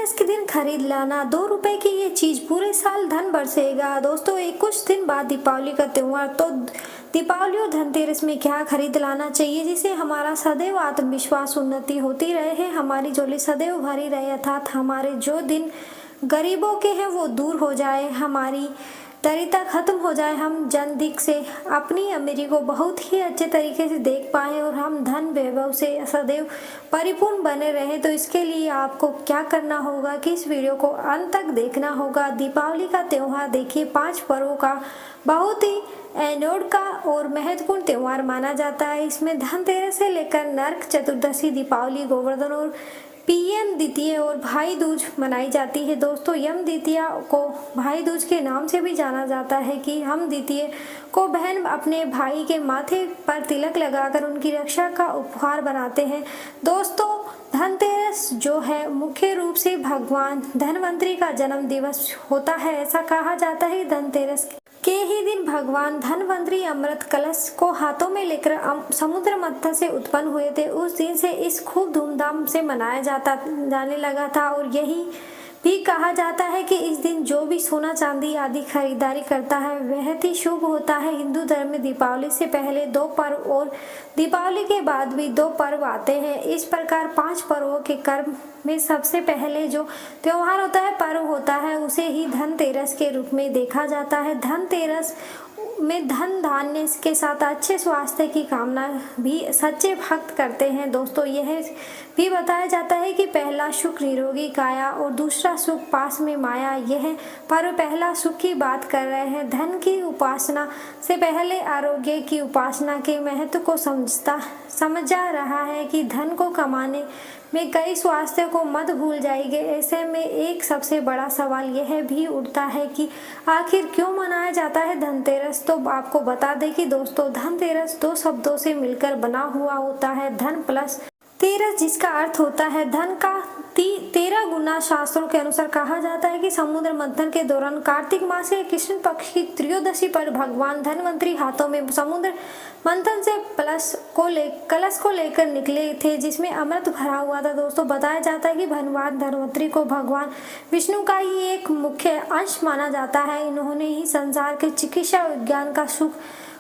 धनतेरस के दिन खरीद लाना 2 रुपए की ये चीज पूरे साल धन बरसेगा। दोस्तों एक कुछ दिन बाद दीपावली का त्योहार, तो दीपावली और धनतेरस में क्या खरीद लाना चाहिए जिससे हमारा सदैव आत्मविश्वास उन्नति होती रहे, हमारी झोली सदैव भरी रहे, अर्थात हमारे जो दिन गरीबों के हैं वो दूर हो जाए, हमारी दरिद्रता खत्म हो जाए, हम जन दिक से अपनी अमीरी को बहुत ही अच्छे तरीके से देख पाए और हम धन वैभव से सदैव परिपूर्ण बने रहे। तो इसके लिए आपको क्या करना होगा कि इस वीडियो को अंत तक देखना होगा। दीपावली का त्योहार देखिए 5 पर्वों का बहुत ही अनोखा और महत्वपूर्ण त्योहार माना जाता है। इसमें धनतेरस से लेकर नरक चतुर्दशी, दीपावली, गोवर्धन और पीएम द्वितीया और भाई दूज मनाई जाती है। दोस्तों यम द्वितीया को भाई दूज के नाम से भी जाना जाता है कि हम द्वितीय को बहन अपने भाई के माथे पर तिलक लगाकर उनकी रक्षा का उपहार बनाते हैं। दोस्तों धनतेरस जो है मुख्य रूप से भगवान धनवंतरी का जन्म दिवस होता है। ऐसा कहा जाता है धनतेरस के ही दिन भगवान धनवंतरी अमृत कलश को हाथों में लेकर समुद्र मत्था से उत्पन्न हुए थे। उस दिन से इस खूब धूमधाम से मनाया जाने लगा था और यही भी कहा जाता है कि इस दिन जो भी सोना चांदी आदि खरीदारी करता है वह ही शुभ होता है। हिंदू धर्म में दीपावली से पहले 2 पर्व और दीपावली के बाद भी 2 पर्व आते हैं। इस प्रकार 5 पर्वों के क्रम में सबसे पहले जो त्योहार होता है, पर्व होता है, उसे ही धनतेरस के रूप में देखा जाता है। धनतेरस में धन धान्य के साथ अच्छे स्वास्थ्य की कामना भी सच्चे भक्त करते हैं। दोस्तों यह भी बताया जाता है कि पहला सुख निरोगी काया और दूसरा सुख पास में माया। यह पर्व पहला सुख की बात कर रहे हैं। धन की उपासना से पहले आरोग्य की उपासना के महत्व को समझा रहा है कि धन को कमाने में कई स्वास्थ्य को मत भूल जाएंगे। ऐसे में एक सबसे बड़ा सवाल यह भी उठता है कि आखिर क्यों मनाया जाता है धनतेरस। तो आपको बता दें कि दोस्तों धनतेरस 2 शब्दों से मिलकर बना हुआ होता है, धन प्लस तेरस, जिसका अर्थ होता है धन का 13 गुना। शास्त्रों के अनुसार कहा जाता है कि समुद्र मंथन के दौरान कार्तिक मास के कृष्ण पक्ष की त्रयोदशी पर भगवान धनवंतरी हाथों में समुद्र मंथन से कलश को लेकर निकले थे जिसमें अमृत भरा हुआ था। दोस्तों बताया जाता है कि भगवान धनवंतरी को भगवान विष्णु का ही एक मुख्य अंश माना जाता है। इन्होंने ही संसार के चिकित्सा विज्ञान का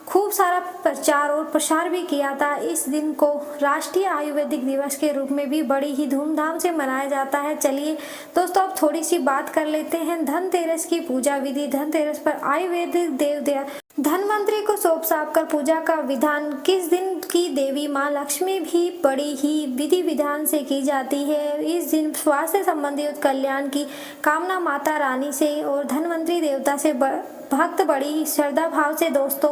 खूब सारा प्रचार और प्रसार भी किया था। इस दिन को राष्ट्रीय आयुर्वेदिक दिवस के रूप में भी बड़ी ही धूमधाम से मनाया जाता है। चलिए दोस्तों अब थोड़ी सी बात कर लेते हैं धनतेरस की पूजा विधि। धनतेरस पर आयुर्वेदिक देवता धनवंतरी को सौंप साफ कर पूजा का विधान किस दिन की देवी माँ लक्ष्मी भी बड़ी ही विधि विधान से की जाती है। इस दिन स्वास्थ्य संबंधी कल्याण की कामना माता रानी से और धनवंतरी देवता से भक्त बड़ी श्रद्धा भाव से दोस्तों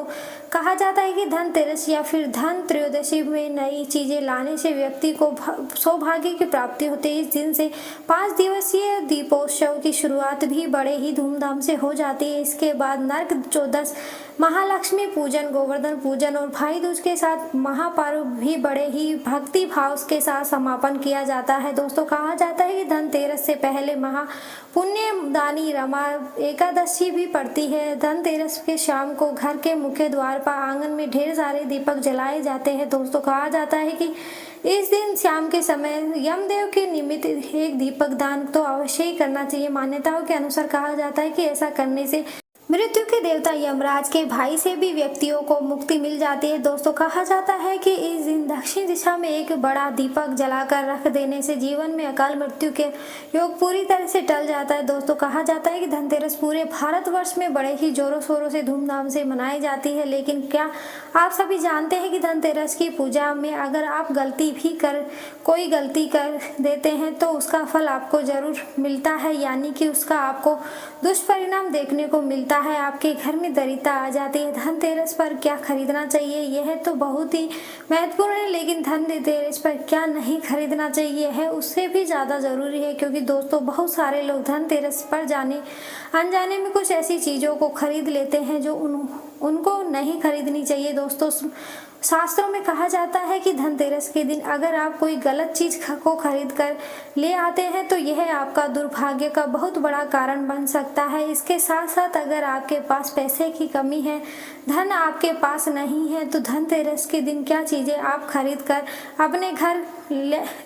कहा जाता है कि धनतेरस या फिर धन त्रयोदशी में नई चीजें लाने से व्यक्ति को सौभाग्य की प्राप्ति होती है। इस दिन से 5 दिवसीय दीपोत्सव की शुरुआत भी बड़े ही धूमधाम से हो जाती है। इसके बाद नरक चतुर्दशी, महालक्ष्मी पूजन, गोवर्धन पूजन और भाई दूज के साथ महापर्व भी बड़े ही भक्ति भाव के साथ समापन किया जाता है। दोस्तों कहा जाता है कि धनतेरस से पहले महा पुण्यदानी रमा एकादशी भी पड़ती है। धनतेरस के शाम को घर के मुख्य द्वार पर आंगन में ढेर सारे दीपक जलाए जाते हैं। दोस्तों कहा जाता है कि इस दिन शाम के समय यमदेव के निमित्त एक दीपक दान तो अवश्य ही करना चाहिए। मान्यताओं के अनुसार कहा जाता है कि ऐसा करने से मृत्यु के देवता यमराज के भाई से भी व्यक्तियों को मुक्ति मिल जाती है। दोस्तों कहा जाता है कि इस दिन दक्षिण दिशा में एक बड़ा दीपक जलाकर रख देने से जीवन में अकाल मृत्यु के योग पूरी तरह से टल जाता है। दोस्तों कहा जाता है कि धनतेरस पूरे भारतवर्ष में बड़े ही जोरों शोरों से धूमधाम से मनाई जाती है। लेकिन क्या आप सभी जानते हैं कि धनतेरस की पूजा में अगर आप कोई गलती कर देते हैं तो उसका फल आपको जरूर मिलता है, यानी कि उसका आपको दुष्परिणाम देखने को मिलता है, आपके घर में दरिद्रता आ जाती है। धनतेरस पर क्या खरीदना चाहिए यह तो बहुत ही महत्वपूर्ण है, लेकिन धनतेरस पर क्या नहीं खरीदना चाहिए है उससे भी ज़्यादा ज़रूरी है, क्योंकि दोस्तों बहुत सारे लोग धनतेरस पर अनजाने में कुछ ऐसी चीज़ों को खरीद लेते हैं जो उनको नहीं खरीदनी चाहिए। दोस्तों शास्त्रों में कहा जाता है कि धनतेरस के दिन अगर आप कोई गलत चीज को खरीद कर ले आते हैं तो यह आपका दुर्भाग्य का बहुत बड़ा कारण बन सकता है। इसके साथ साथ अगर आपके पास पैसे की कमी है, धन आपके पास नहीं है, तो धनतेरस के दिन क्या चीजें आप खरीद कर अपने घर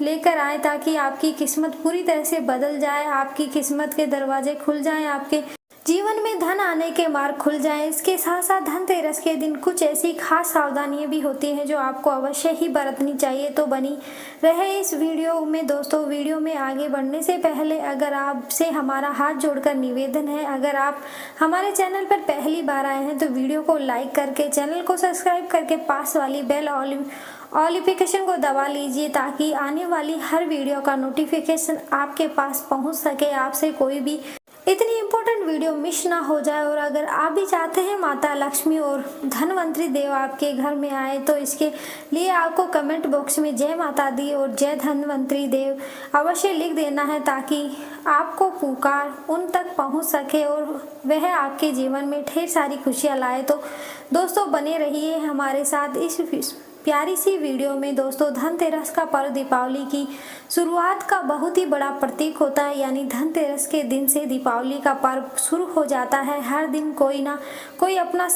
लेकर आए ताकि आपकी किस्मत पूरी तरह से बदल जाए, आपकी किस्मत के दरवाजे खुल जाएं, आपके जीवन में धन आने के मार्ग खुल जाएं। इसके साथ साथ धनतेरस के दिन कुछ ऐसी खास सावधानियां भी होती हैं जो आपको अवश्य ही बरतनी चाहिए। तो बनी रहे इस वीडियो में दोस्तों। वीडियो में आगे बढ़ने से पहले अगर आपसे हमारा हाथ जोड़कर निवेदन है, अगर आप हमारे चैनल पर पहली बार आए हैं तो वीडियो को लाइक करके चैनल को सब्सक्राइब करके पास वाली बेल नोटिफिकेशन को दबा लीजिए ताकि आने वाली हर वीडियो का नोटिफिकेशन आपके पास पहुंच सके, आपसे कोई भी इतनी इम्पोर्टेंट वीडियो मिस ना हो जाए। और अगर आप भी चाहते हैं माता लक्ष्मी और धनवंतरी देव आपके घर में आए तो इसके लिए आपको कमेंट बॉक्स में जय माता दी और जय धनवंतरी देव अवश्य लिख देना है ताकि आपको पुकार उन तक पहुंच सके और वह आपके जीवन में ढेर सारी खुशियां लाए। तो दोस्तों बने रहिए हमारे साथ इस प्यारी सी वीडियो में। दोस्तों धनतेरस का पर्व दीपावली की शुरुआत का बहुत ही बड़ा प्रतीक होता है, यानी धनतेरस के दिन से दीपावली का पर्व शुरू हो जाता है। हर दिन कोई ना कोई अपना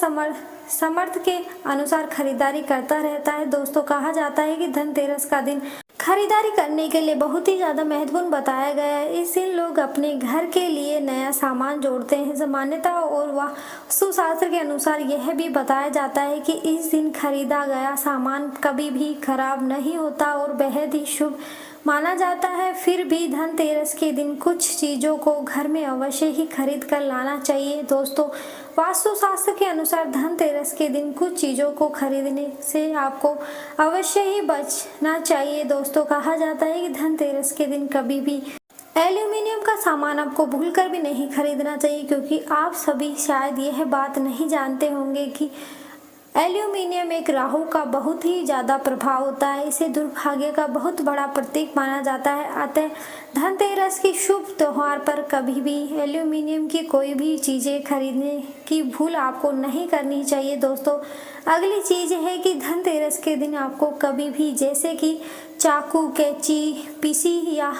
समर्थ के अनुसार खरीदारी करता रहता है। दोस्तों कहा जाता है कि धनतेरस का दिन खरीदारी करने के लिए बहुत ही ज़्यादा महत्वपूर्ण बताया गया है। इस दिन लोग अपने घर के लिए नया सामान जोड़ते हैं। मान्यता और वास्तुशास्त्र के अनुसार यह भी बताया जाता है कि इस दिन खरीदा गया सामान कभी भी खराब नहीं होता और बेहद ही शुभ माना जाता है। फिर भी धनतेरस के दिन कुछ चीज़ों को घर में अवश्य ही खरीद कर लाना चाहिए। दोस्तों वास्तुशास्त्र के अनुसार धनतेरस के दिन कुछ चीज़ों को खरीदने से आपको अवश्य ही बचना चाहिए। दोस्तों कहा जाता है कि धनतेरस के दिन कभी भी एल्यूमिनियम का सामान आपको भूलकर भी नहीं खरीदना चाहिए, क्योंकि आप सभी शायद यह बात नहीं जानते होंगे कि एल्यूमिनियम एक राहु का बहुत ही ज़्यादा प्रभाव होता है। इसे दुर्भाग्य का बहुत बड़ा प्रतीक माना जाता है। अतः धनतेरस की शुभ त्योहार पर कभी भी एल्यूमिनियम की कोई भी चीज़ें खरीदने की भूल आपको नहीं करनी चाहिए। दोस्तों अगली चीज़ है कि धनतेरस के दिन आपको कभी भी जैसे कि चाकू, कैंची, पीसी या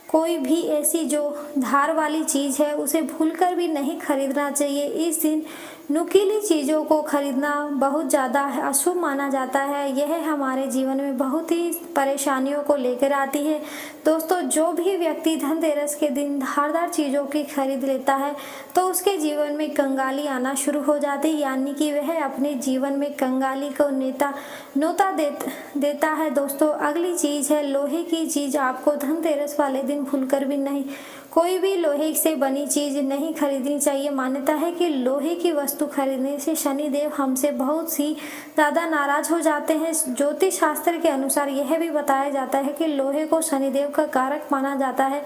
कोई भी ऐसी जो धार वाली चीज़ है उसे भूलकर भी नहीं खरीदना चाहिए। इस दिन नुकीली चीज़ों को खरीदना बहुत ज़्यादा अशुभ माना जाता है। यह हमारे जीवन में बहुत ही परेशानियों को लेकर आती है। दोस्तों जो भी व्यक्ति धनतेरस के दिन धारदार चीज़ों की खरीद लेता है तो उसके जीवन में कंगाली आना शुरू हो जाती है, यानी कि वह अपने जीवन में कंगाली को न्योता देता है। दोस्तों अगली चीज़ है लोहे की चीज़। आपको धनतेरस वाले दिन भूलकर भी नहीं कोई भी लोहे से बनी चीज़ नहीं खरीदनी चाहिए। मान्यता है कि लोहे की वस्तु खरीदने से शनिदेव हमसे बहुत ही ज़्यादा नाराज हो जाते हैं। ज्योतिष शास्त्र के अनुसार यह भी बताया जाता है कि लोहे को शनिदेव का कारक माना जाता है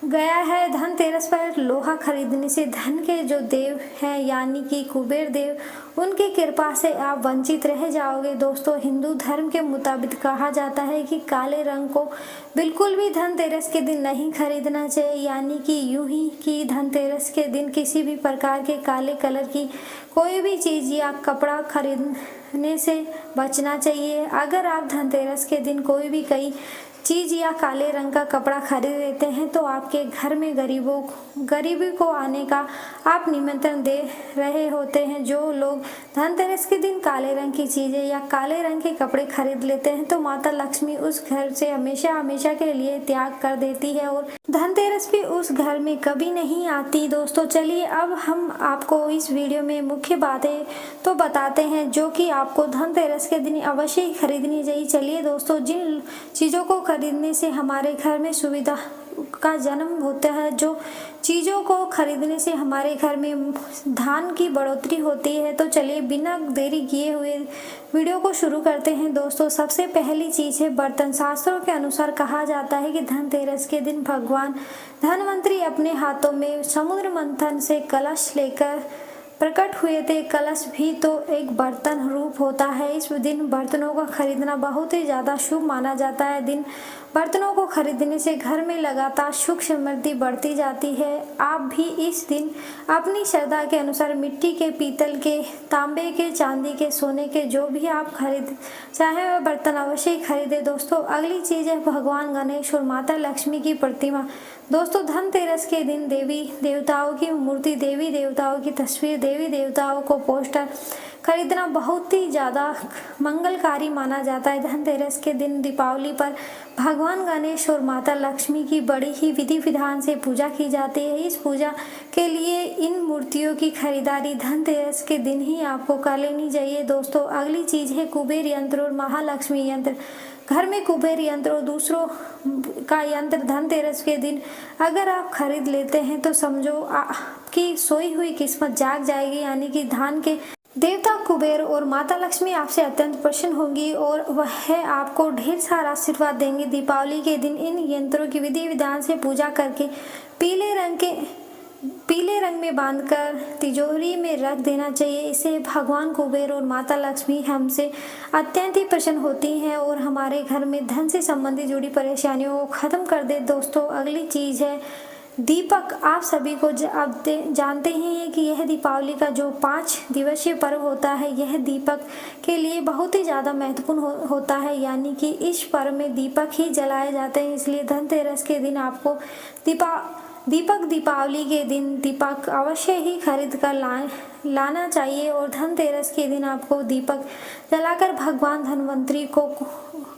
गया है। धनतेरस पर लोहा खरीदने से धन के जो देव हैं यानी कि कुबेर देव, उनकी कृपा से आप वंचित रह जाओगे। दोस्तों हिंदू धर्म के मुताबिक कहा जाता है कि काले रंग को बिल्कुल भी धनतेरस के दिन नहीं खरीदना चाहिए, यानी कि यूं ही कि धनतेरस के दिन किसी भी प्रकार के काले कलर की कोई भी चीज़ या कपड़ा खरीदने से बचना चाहिए। अगर आप धनतेरस के दिन कोई भी चीज़ या काले रंग का कपड़ा खरीद लेते हैं तो आपके घर में गरीबी को आने का आप निमंत्रण दे रहे होते हैं। जो लोग धनतेरस के दिन काले रंग की चीज़ें या काले रंग के कपड़े खरीद लेते हैं तो माता लक्ष्मी उस घर से हमेशा हमेशा के लिए त्याग कर देती है और धनतेरस भी उस घर में कभी नहीं आती। दोस्तों चलिए अब हम आपको इस वीडियो में मुख्य बातें तो बताते हैं जो कि आपको धनतेरस के दिन अवश्य ही खरीदनी चाहिए। चलिए दोस्तों जिन चीज़ों को खरीदने से हमारे घर में सुविधा का जन्म होता है, जो चीज़ों को खरीदने से हमारे घर में धन की बढ़ोतरी होती है, तो चलिए बिना देरी किए हुए वीडियो को शुरू करते हैं। दोस्तों सबसे पहली चीज़ है बर्तन। शास्त्रों के अनुसार कहा जाता है कि धनतेरस के दिन भगवान धनवंतरी अपने हाथों में समुद्र मंथन से कलश लेकर प्रकट हुए थे। कलश भी तो एक बर्तन रूप होता है। इस दिन बर्तनों का खरीदना बहुत ही ज़्यादा शुभ माना जाता है। दिन बर्तनों को खरीदने से घर में लगातार सुख समृद्धि बढ़ती जाती है। आप भी इस दिन अपनी श्रद्धा के अनुसार मिट्टी के, पीतल के, तांबे के, चांदी के, सोने के जो भी आप खरीद चाहे वह बर्तन अवश्य ही खरीदे। दोस्तों अगली चीज़ है भगवान गणेश और माता लक्ष्मी की प्रतिमा। दोस्तों धनतेरस के दिन देवी देवताओं की मूर्ति, देवी देवताओं की तस्वीर, देवी देवताओं को पोस्टर खरीदना बहुत ही ज़्यादा मंगलकारी माना जाता है। धनतेरस के दिन दीपावली पर भगवान गणेश और माता लक्ष्मी की बड़ी ही विधि विधान से पूजा की जाती है। इस पूजा के लिए इन मूर्तियों की खरीदारी धनतेरस के दिन ही आपको कर लेनी चाहिए। दोस्तों अगली चीज़ है कुबेर यंत्र और महालक्ष्मी यंत्र। घर में कुबेर यंत्र और दूसरों का यंत्र धनतेरस के दिन अगर आप खरीद लेते हैं तो समझो आपकी सोई हुई किस्मत जाग जाएगी, यानी कि धन के देवता कुबेर और माता लक्ष्मी आपसे अत्यंत प्रसन्न होंगी और वह आपको ढेर सारा आशीर्वाद देंगे। दीपावली के दिन इन यंत्रों की विधि विधान से पूजा करके पीले रंग में बांधकर तिजोरी में रख देना चाहिए। इसे भगवान कुबेर और माता लक्ष्मी हमसे अत्यंत ही प्रसन्न होती हैं और हमारे घर में धन से संबंधित जुड़ी परेशानियों को खत्म कर दे। दोस्तों अगली चीज़ है दीपक। आप सभी को जानते हैं कि यह दीपावली का जो 5 दिवसीय पर्व होता है यह दीपक के लिए बहुत ही ज़्यादा महत्वपूर्ण होता है, यानी कि इस पर्व में दीपक ही जलाए जाते हैं। इसलिए धनतेरस के दिन आपको दीपावली के दिन दीपक अवश्य ही खरीद कर लाना चाहिए और धनतेरस के दिन आपको दीपक जलाकर भगवान धनवंतरी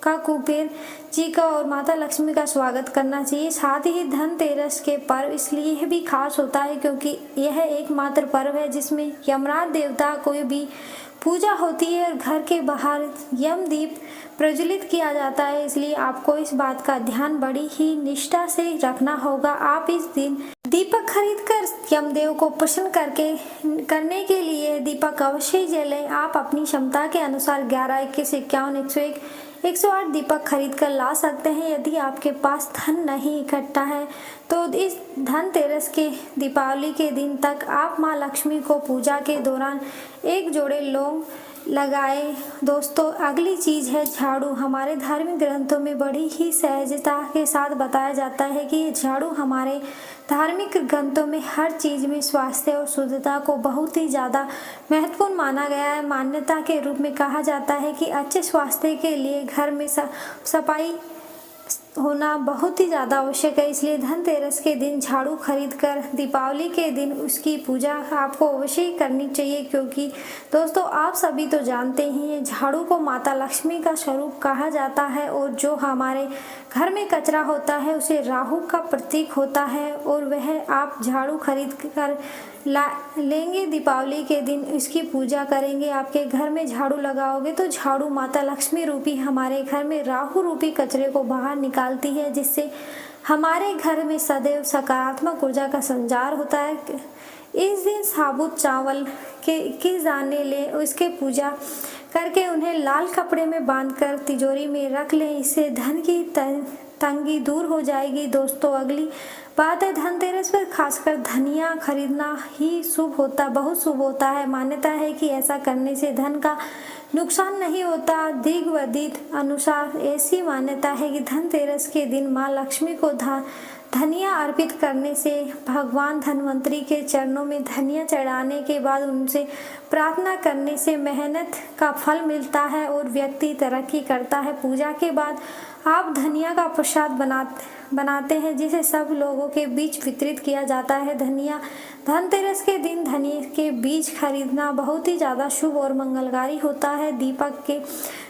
का कुबेर जी का और माता लक्ष्मी का स्वागत करना चाहिए। साथ ही धनतेरस के पर्व इसलिए भी खास होता है क्योंकि यह एकमात्र पर्व है जिसमें यमराज देवता कोई भी पूजा होती है और घर के बाहर यमदीप प्रज्वलित किया जाता है। इसलिए आपको इस बात का ध्यान बड़ी ही निष्ठा से रखना होगा। आप इस दिन दीपक खरीदकर यमदेव को प्रसन्न करने के लिए दीपक अवश्य ही जलें। आप अपनी क्षमता के अनुसार 11, 21, 51, 101, 108 दीपक खरीद कर ला सकते हैं। यदि आपके पास धन नहीं इकट्ठा है तो इस धनतेरस के दीपावली के दिन तक आप माँ लक्ष्मी को पूजा के दौरान 1 जोड़े लौंग लगाए। दोस्तों अगली चीज़ है झाड़ू। हमारे धार्मिक ग्रंथों में बड़ी ही सहजता के साथ बताया जाता है कि ये झाड़ू हमारे धार्मिक ग्रंथों में हर चीज़ में स्वास्थ्य और शुद्धता को बहुत ही ज़्यादा महत्वपूर्ण माना गया है। मान्यता के रूप में कहा जाता है कि अच्छे स्वास्थ्य के लिए घर में सफाई होना बहुत ही ज़्यादा आवश्यक है। इसलिए धनतेरस के दिन झाड़ू खरीदकर दीपावली के दिन उसकी पूजा आपको अवश्य ही करनी चाहिए, क्योंकि दोस्तों आप सभी तो जानते ही हैं झाड़ू को माता लक्ष्मी का स्वरूप कहा जाता है और जो हमारे घर में कचरा होता है उसे राहु का प्रतीक होता है और वह आप झाड़ू खरीद कर लेंगे। दीपावली के दिन इसकी पूजा करेंगे, आपके घर में झाड़ू लगाओगे तो झाड़ू माता लक्ष्मी रूपी हमारे घर में राहु रूपी कचरे को बाहर निकालती है, जिससे हमारे घर में सदैव सकारात्मक ऊर्जा का संचार होता है। इस दिन साबुत चावल के दाने लें, उसके पूजा करके उन्हें लाल कपड़े में बांधकर तिजोरी में रख लें। इससे धन की तंगी दूर हो जाएगी। दोस्तों अगली बात है धनतेरस पर खासकर धनिया खरीदना ही बहुत शुभ होता है। मान्यता है कि ऐसा करने से धन का नुकसान नहीं होता। दिग्विदित अनुसार ऐसी मान्यता है कि धनतेरस के दिन माँ लक्ष्मी को धनिया अर्पित करने से भगवान धनवंतरी के चरणों में धनिया चढ़ाने के बाद उनसे प्रार्थना करने से मेहनत का फल मिलता है और व्यक्ति तरक्की करता है। पूजा के बाद आप धनिया का प्रसाद बनाते हैं जिसे सब लोगों के बीच वितरित किया जाता है। धनतेरस के दिन धनिया के बीज खरीदना बहुत ही ज़्यादा शुभ और मंगलकारी होता है।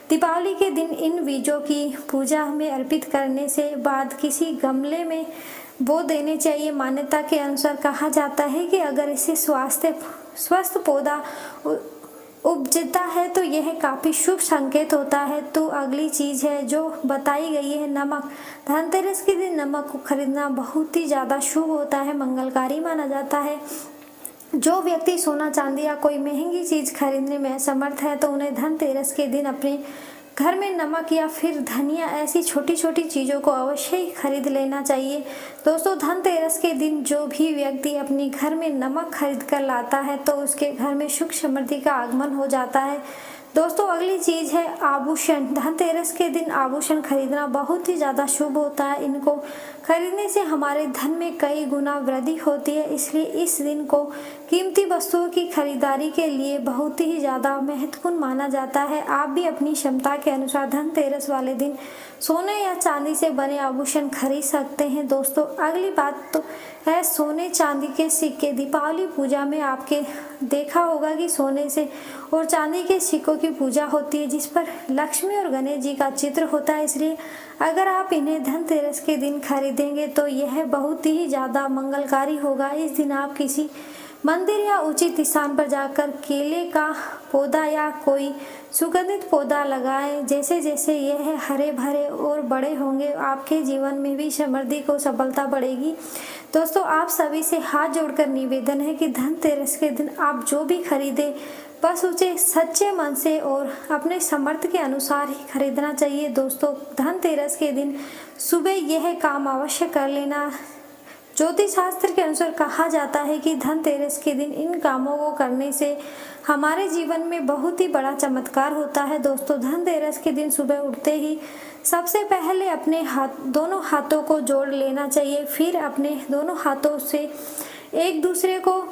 दीपावली के दिन इन बीजों की पूजा में अर्पित करने से बाद किसी गमले में बो देने चाहिए। मान्यता के अनुसार कहा जाता है कि अगर इसे स्वस्थ पौधा उपजता है तो यह काफ़ी शुभ संकेत होता है। तो अगली चीज़ है जो बताई गई है नमक। धनतेरस के दिन नमक को खरीदना बहुत ही ज़्यादा शुभ होता है, मंगलकारी माना जाता है। जो व्यक्ति सोना चांदी या कोई महंगी चीज़ खरीदने में असमर्थ है तो उन्हें धनतेरस के दिन अपने घर में नमक या फिर धनिया ऐसी छोटी छोटी चीज़ों को अवश्य ही खरीद लेना चाहिए। दोस्तों धनतेरस के दिन जो भी व्यक्ति अपने घर में नमक खरीद कर लाता है तो उसके घर में सुख समृद्धि का आगमन हो जाता है। दोस्तों अगली चीज़ है आभूषण। धनतेरस के दिन आभूषण खरीदना बहुत ही ज़्यादा शुभ होता है। इनको खरीदने से हमारे धन में कई गुना वृद्धि होती है, इसलिए इस दिन को कीमती वस्तुओं की खरीदारी के लिए बहुत ही ज़्यादा महत्वपूर्ण माना जाता है। आप भी अपनी क्षमता के अनुसार धनतेरस वाले दिन सोने या चांदी से बने आभूषण खरीद सकते हैं। दोस्तों अगली बात तो है सोने चांदी के सिक्के। दीपावली पूजा में आपके देखा होगा कि सोने से और चांदी के सिक्कों की पूजा होती है जिस पर लक्ष्मी और गणेश जी का चित्र होता है, इसलिए अगर आप इन्हें धनतेरस के दिन खरीदेंगे तो यह बहुत ही ज़्यादा मंगलकारी होगा। इस दिन आप किसी मंदिर या उचित स्थान पर जाकर केले का पौधा या कोई सुगंधित पौधा लगाएं। जैसे जैसे यह हरे भरे और बड़े होंगे आपके जीवन में भी समृद्धि को सफलता बढ़ेगी। दोस्तों आप सभी से हाथ जोड़कर निवेदन है कि धनतेरस के दिन आप जो भी खरीदें बस उसे सच्चे मन से और अपने सामर्थ्य के अनुसार ही खरीदना चाहिए। दोस्तों धनतेरस के दिन सुबह यह काम अवश्य कर लेना। ज्योतिष शास्त्र के अनुसार कहा जाता है कि धनतेरस के दिन इन कामों को करने से हमारे जीवन में बहुत ही बड़ा चमत्कार होता है। दोस्तों धनतेरस के दिन सुबह उठते ही सबसे पहले अपने दोनों हाथों को जोड़ लेना चाहिए, फिर अपने दोनों हाथों से एक दूसरे को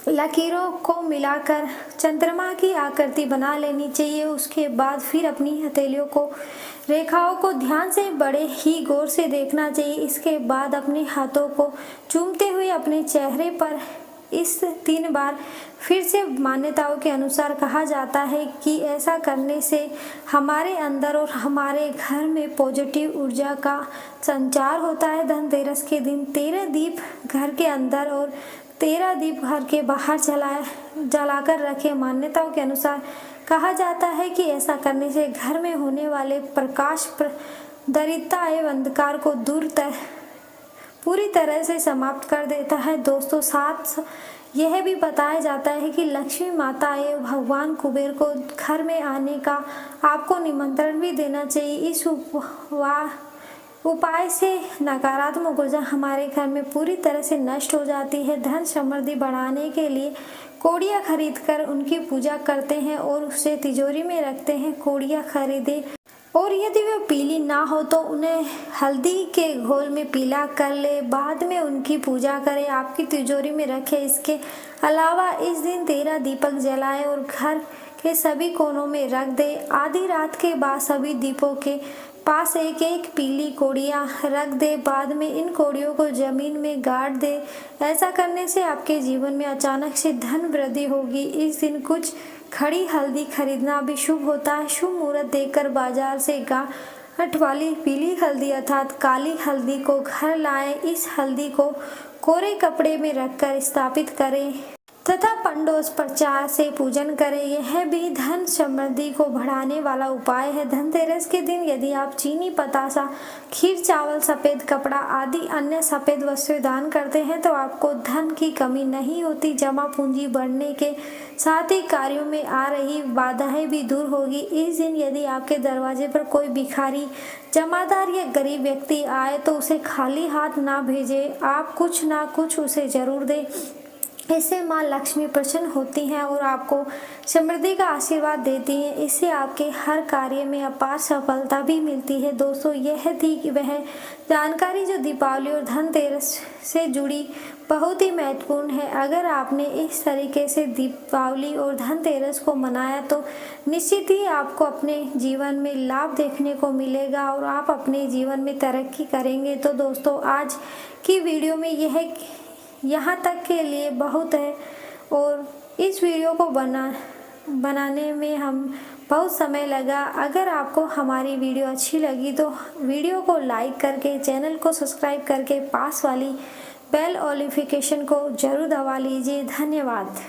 लकीरों को मिलाकर चंद्रमा की आकृति बना लेनी चाहिए। उसके बाद फिर अपनी हथेलियों को रेखाओं को ध्यान से बड़े ही गौर से देखना चाहिए। इसके बाद अपने हाथों को चूमते हुए अपने चेहरे पर इस 3 बार फिर से मान्यताओं के अनुसार कहा जाता है कि ऐसा करने से हमारे अंदर और हमारे घर में पॉजिटिव ऊर्जा का संचार होता है। धनतेरस के दिन 13 दीप घर के अंदर और 13 दीप घर के बाहर जलाकर रखें। मान्यताओं के अनुसार कहा जाता है कि ऐसा करने से घर में होने वाले प्रकाश दरिद्रता एवं अंधकार को पूरी तरह से समाप्त कर देता है। दोस्तों साथ यह भी बताया जाता है कि लक्ष्मी माता एवं भगवान कुबेर को घर में आने का आपको निमंत्रण भी देना चाहिए। इस उपाय से नकारात्मक ऊर्जा हमारे घर में पूरी तरह से नष्ट हो जाती है। धन समृद्धि बढ़ाने के लिए कोड़ियाँ खरीदकर उनकी पूजा करते हैं और उसे तिजोरी में रखते हैं। कोड़ियाँ खरीदे और यदि वे पीली ना हो तो उन्हें हल्दी के घोल में पीला कर ले, बाद में उनकी पूजा करें, आपकी तिजोरी में रखें। इसके अलावा इस दिन 13 दीपक जलाएं और घर के सभी कोनों में रख दे। आधी रात के बाद सभी दीपों के पास एक एक पीली कोड़ियाँ रख दे, बाद में इन कोड़ियों को जमीन में गाड़ दे। ऐसा करने से आपके जीवन में अचानक से धन वृद्धि होगी। इस दिन कुछ खड़ी हल्दी खरीदना भी शुभ होता है। शुभ मुहूर्त देखकर बाजार से गांठ वाली पीली हल्दी अर्थात काली हल्दी को घर लाएं। इस हल्दी को कोरे कपड़े में रखकर स्थापित करें तथा पंडोपचार से पूजन करें। यह भी धन समृद्धि को बढ़ाने वाला उपाय है। धनतेरस के दिन यदि आप चीनी, पतासा, खीर, चावल, सफ़ेद कपड़ा आदि अन्य सफ़ेद वस्तुएं दान करते हैं तो आपको धन की कमी नहीं होती। जमा पूंजी बढ़ने के साथ ही कार्यों में आ रही बाधाएं भी दूर होगी। इस दिन यदि आपके दरवाजे पर कोई भिखारी, जमादार या गरीब व्यक्ति आए तो उसे खाली हाथ ना भेजें, आप कुछ ना कुछ उसे जरूर दें। इससे माँ लक्ष्मी प्रसन्न होती हैं और आपको समृद्धि का आशीर्वाद देती हैं। इससे आपके हर कार्य में अपार सफलता भी मिलती है। दोस्तों यह थी वह जानकारी जो दीपावली और धनतेरस से जुड़ी बहुत ही महत्वपूर्ण है। अगर आपने इस तरीके से दीपावली और धनतेरस को मनाया तो निश्चित ही आपको अपने जीवन में लाभ देखने को मिलेगा और आप अपने जीवन में तरक्की करेंगे। तो दोस्तों आज की वीडियो में यहाँ तक के लिए बहुत है और इस वीडियो को बनाने में हम बहुत समय लगा। अगर आपको हमारी वीडियो अच्छी लगी तो वीडियो को लाइक करके, चैनल को सब्सक्राइब करके पास वाली बेल नोटिफिकेशन को जरूर दबा लीजिए। धन्यवाद।